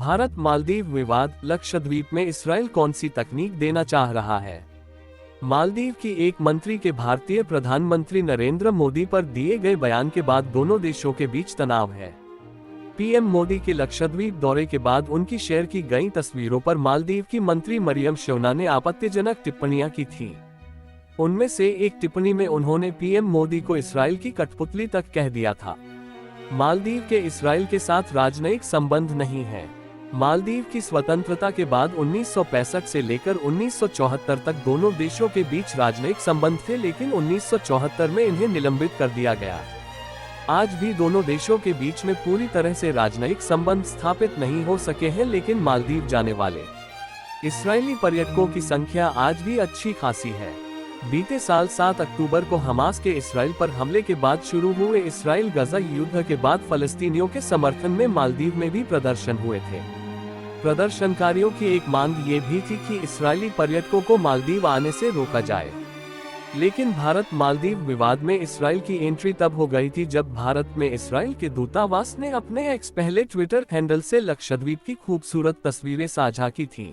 भारत मालदीव विवाद, लक्षद्वीप में इसराइल कौन सी तकनीक देना चाह रहा है। मालदीव की एक मंत्री के भारतीय प्रधानमंत्री नरेंद्र मोदी पर दिए गए बयान के बाद दोनों देशों के बीच तनाव है। पीएम मोदी के लक्षद्वीप दौरे के बाद उनकी शेयर की गई तस्वीरों पर मालदीव की मंत्री मरियम शौना ने आपत्तिजनक टिप्पणियां की थीं। उनमें से एक टिप्पणी में उन्होंने पीएम मोदी को इसराइल की कठपुतली तक कह दिया था। मालदीव के इसराइल के साथ राजनयिक संबंध नहीं है। मालदीव की स्वतंत्रता के बाद 1965 से लेकर 1974 तक दोनों देशों के बीच राजनयिक संबंध थे, लेकिन 1974 में इन्हें निलंबित कर दिया गया। आज भी दोनों देशों के बीच में पूरी तरह से राजनयिक संबंध स्थापित नहीं हो सके हैं, लेकिन मालदीव जाने वाले इसराइली पर्यटकों की संख्या आज भी अच्छी खासी है। बीते साल 7 अक्टूबर को हमास के इसराइल पर हमले के बाद शुरू हुए इसराइल गजा युद्ध के बाद फलस्तीनियों के समर्थन में मालदीव में भी प्रदर्शन हुए थे। प्रदर्शनकारियों की एक मांग ये भी थी कि इसराइली पर्यटकों को मालदीव आने से रोका जाए। लेकिन भारत मालदीव विवाद में इसराइल की एंट्री तब हो गई थी जब भारत में इसराइल के दूतावास ने अपने एक्स पहले ट्विटर हैंडल से लक्षद्वीप की खूबसूरत तस्वीरें साझा की थीं।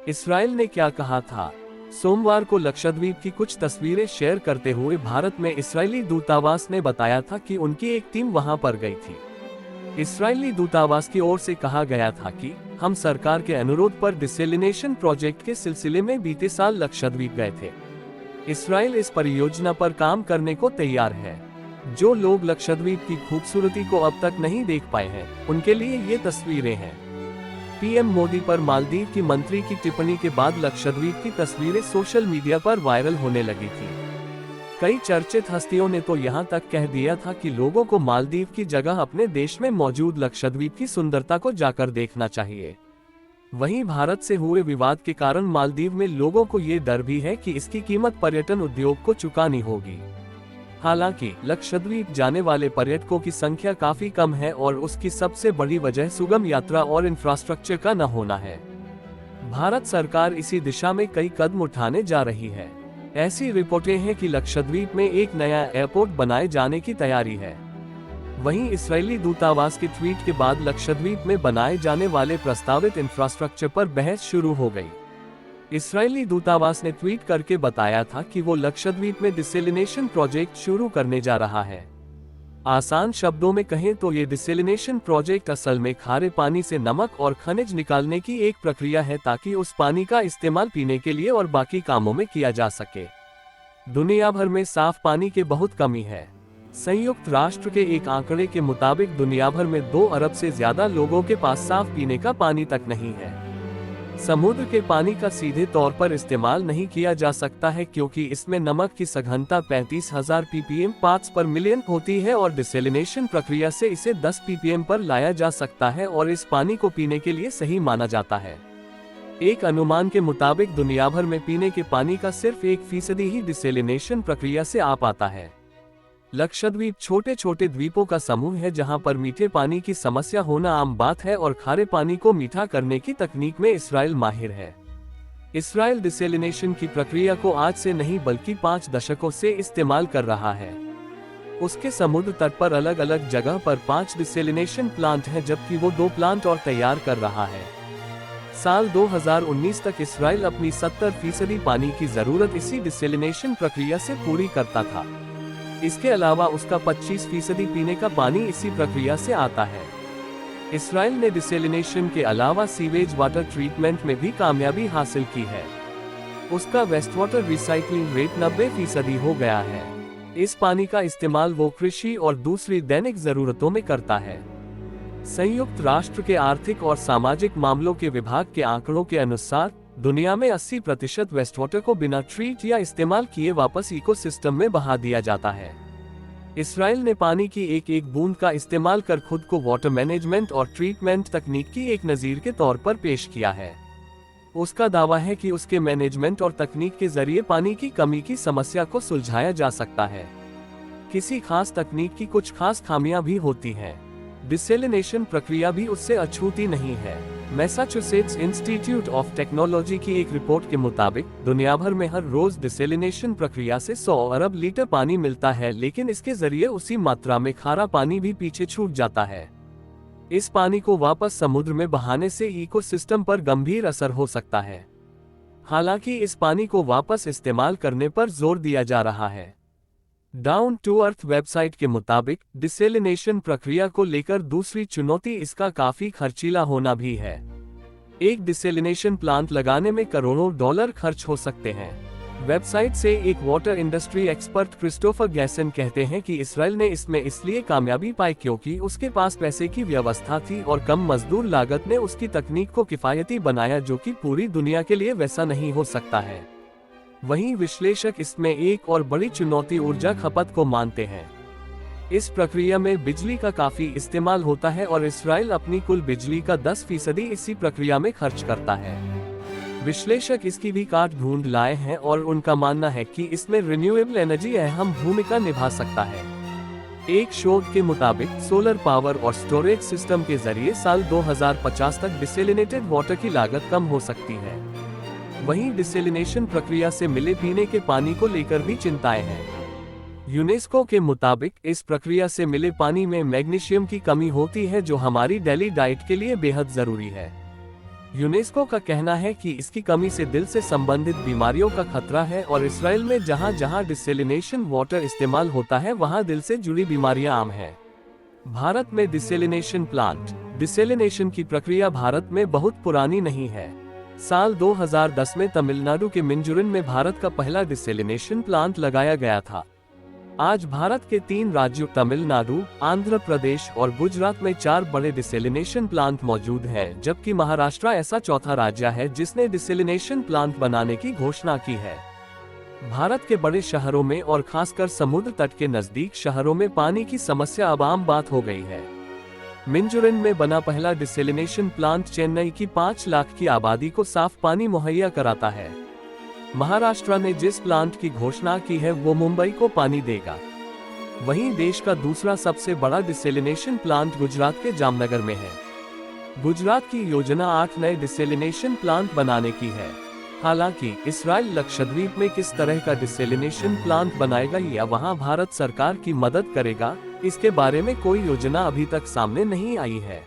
इसराइल ने क्या कहा था? सोमवार को लक्षद्वीप की कुछ तस्वीरें शेयर करते हुए भारत में इसराइली दूतावास ने बताया था कि उनकी एक टीम वहां पर गई थी। इसराइली दूतावास की ओर से कहा गया था कि हम सरकार के अनुरोध पर डिसेलिनेशन प्रोजेक्ट के सिलसिले में बीते साल लक्षद्वीप गए थे। इसराइल इस परियोजना पर काम करने को तैयार है। जो लोग लक्षद्वीप की खूबसूरती को अब तक नहीं देख पाए हैं, उनके लिए ये तस्वीरें हैं। पीएम मोदी पर मालदीव की मंत्री की टिप्पणी के बाद लक्षद्वीप की तस्वीरें सोशल मीडिया पर वायरल होने लगी थी। कई चर्चित हस्तियों ने तो यहां तक कह दिया था कि लोगों को मालदीव की जगह अपने देश में मौजूद लक्षद्वीप की सुंदरता को जाकर देखना चाहिए। वहीं भारत से हुए विवाद के कारण मालदीव में लोगों को ये डर भी है कि इसकी कीमत पर्यटन उद्योग को चुकानी होगी। हालांकि लक्षद्वीप जाने वाले पर्यटकों की संख्या काफी कम है और उसकी सबसे बड़ी वजह सुगम यात्रा और इंफ्रास्ट्रक्चर का न होना है। भारत सरकार इसी दिशा में कई कदम उठाने जा रही है। ऐसी रिपोर्टें हैं कि लक्षद्वीप में एक नया एयरपोर्ट बनाए जाने की तैयारी है। वहीं इस्राएली दूतावास के ट्वीट के बाद लक्षद्वीप में बनाए जाने वाले प्रस्तावित इंफ्रास्ट्रक्चर पर बहस शुरू हो गई। इस्राएली दूतावास ने ट्वीट करके बताया था कि वो लक्षद्वीप में डिसेलिनेशन प्रोजेक्ट शुरू करने जा रहा है। आसान शब्दों में कहें तो ये डिसेलिनेशन प्रोजेक्ट असल में खारे पानी से नमक और खनिज निकालने की एक प्रक्रिया है, ताकि उस पानी का इस्तेमाल पीने के लिए और बाकी कामों में किया जा सके। दुनिया भर में साफ पानी की बहुत कमी है। संयुक्त राष्ट्र के एक आंकड़े के मुताबिक दुनिया भर में 2 अरब से ज्यादा लोगों के पास साफ पीने का पानी तक नहीं है। समुद्र के पानी का सीधे तौर पर इस्तेमाल नहीं किया जा सकता है, क्योंकि इसमें नमक की सघनता 35,000 ppm पार्ट्स पर मिलियन होती है और डिसेलिनेशन प्रक्रिया से इसे 10 ppm पर लाया जा सकता है और इस पानी को पीने के लिए सही माना जाता है। एक अनुमान के मुताबिक दुनिया भर में पीने के पानी का सिर्फ 1% ही डिसेलिनेशन प्रक्रिया से आ पाता है। लक्षद्वीप छोटे छोटे द्वीपों का समूह है जहां पर मीठे पानी की समस्या होना आम बात है और खारे पानी को मीठा करने की तकनीक में इसराइल माहिर है। इसराइल डिसेलिनेशन की प्रक्रिया को आज से नहीं बल्कि 5 दशकों से इस्तेमाल कर रहा है। उसके समुद्र तट पर अलग अलग जगह पर 5 डिसेलिनेशन प्लांट हैं, जबकि वो 2 प्लांट और तैयार कर रहा है। साल 2019 तक इसराइल अपनी 70% पानी की जरूरत इसी डिसेलिनेशन प्रक्रिया से पूरी करता था। इसके अलावा उसका 25% पीने का पानी इसी प्रक्रिया से आता है। इसराइल ने डिसेलिनेशन के अलावा सीवेज वाटर ट्रीटमेंट में भी कामयाबी हासिल की है। उसका वेस्ट वाटर रिसाइकलिंग रेट 90% हो गया है। इस पानी का इस्तेमाल वो कृषि और दूसरी दैनिक जरूरतों में करता है। संयुक्त राष्ट्र के आर्थिक और सामाजिक मामलों के विभाग के आंकड़ों के अनुसार दुनिया में 80% वेस्ट वाटर को बिना ट्रीट या इस्तेमाल किए वापस इकोसिस्टम में बहा दिया जाता है। इसराइल ने पानी की एक एक बूंद का इस्तेमाल कर खुद को वाटर मैनेजमेंट और ट्रीटमेंट तकनीक की एक नजीर के तौर पर पेश किया है। उसका दावा है कि उसके मैनेजमेंट और तकनीक के जरिए पानी की कमी की समस्या को सुलझाया जा सकता है। किसी खास तकनीक की कुछ खास खामियां भी होती हैं। डिसेलिनेशन प्रक्रिया भी उससे अछूती नहीं है। मैसाचुसेट्स इंस्टीट्यूट ऑफ टेक्नोलॉजी की एक रिपोर्ट के मुताबिक दुनिया भर में हर रोज डिसेलिनेशन प्रक्रिया से 100 अरब लीटर पानी मिलता है, लेकिन इसके जरिए उसी मात्रा में खारा पानी भी पीछे छूट जाता है। इस पानी को वापस समुद्र में बहाने से इकोसिस्टम पर गंभीर असर हो सकता है। हालांकि इस पानी को वापस इस्तेमाल करने पर जोर दिया जा रहा है। डाउन टू अर्थ वेबसाइट के मुताबिक डिसेलिनेशन प्रक्रिया को लेकर दूसरी चुनौती इसका काफी खर्चीला होना भी है। एक डिसेलिनेशन प्लांट लगाने में करोड़ों डॉलर खर्च हो सकते हैं। वेबसाइट से एक वाटर इंडस्ट्री एक्सपर्ट क्रिस्टोफर गैसन कहते हैं कि इस्राइल ने इसमें इसलिए कामयाबी पाई क्योंकि उसके पास पैसे की व्यवस्था थी और कम मजदूर लागत ने उसकी तकनीक को किफायती बनाया, जो कि पूरी दुनिया के लिए वैसा नहीं हो सकता है। वहीं विश्लेषक इसमें एक और बड़ी चुनौती ऊर्जा खपत को मानते हैं। इस प्रक्रिया में बिजली का काफी इस्तेमाल होता है और इस्राइल अपनी कुल बिजली का 10% इसी प्रक्रिया में खर्च करता है। विश्लेषक इसकी भी काट ढूंढ लाए हैं और उनका मानना है कि इसमें रिन्यूएबल एनर्जी अहम भूमिका निभा सकता है। एक शोध के मुताबिक सोलर पावर और स्टोरेज सिस्टम के जरिए साल 2050 तक डिसेलिनेटेड वाटर की लागत कम हो सकती है। वहीं डिसेलिनेशन प्रक्रिया से मिले पीने के पानी को लेकर भी चिंताएं हैं। यूनेस्को के मुताबिक इस प्रक्रिया से मिले पानी में मैग्नीशियम की कमी होती है, जो हमारी डेली डाइट के लिए बेहद जरूरी है। यूनेस्को का कहना है कि इसकी कमी से दिल से संबंधित बीमारियों का खतरा है और इस्राइल में जहां जहां डिसेलिनेशन वाटर इस्तेमाल होता है वहां दिल से जुड़ी बीमारियां आम हैं। भारत में डिसेलिनेशन प्लांट। डिसेलिनेशन की प्रक्रिया भारत में बहुत पुरानी नहीं है। साल 2010 में तमिलनाडु के मिंजुरन में भारत का पहला डिसेलिनेशन प्लांट लगाया गया था। आज भारत के 3 राज्यों तमिलनाडु, आंध्र प्रदेश और गुजरात में 4 बड़े डिसेलिनेशन प्लांट मौजूद हैं, जबकि महाराष्ट्र ऐसा चौथा राज्य है जिसने डिसेलिनेशन प्लांट बनाने की घोषणा की है। भारत के बड़े शहरों में और खासकर समुद्र तट के नजदीक शहरों में पानी की समस्या अब आम बात हो गई है। मिंजुरन में बना पहला डिसेलिनेशन प्लांट चेन्नई की 5 लाख की आबादी को साफ पानी मुहैया कराता है। महाराष्ट्र ने जिस प्लांट की घोषणा की है वो मुंबई को पानी देगा। वहीं देश का दूसरा सबसे बड़ा डिसेलिनेशन प्लांट गुजरात के जामनगर में है। गुजरात की योजना 8 नए डिसेलिनेशन प्लांट बनाने की है। हालांकि इस्राइल लक्षद्वीप में किस तरह का डिसेलिनेशन प्लांट बनाएगा या वहां भारत सरकार की मदद करेगा, इसके बारे में कोई योजना अभी तक सामने नहीं आई है।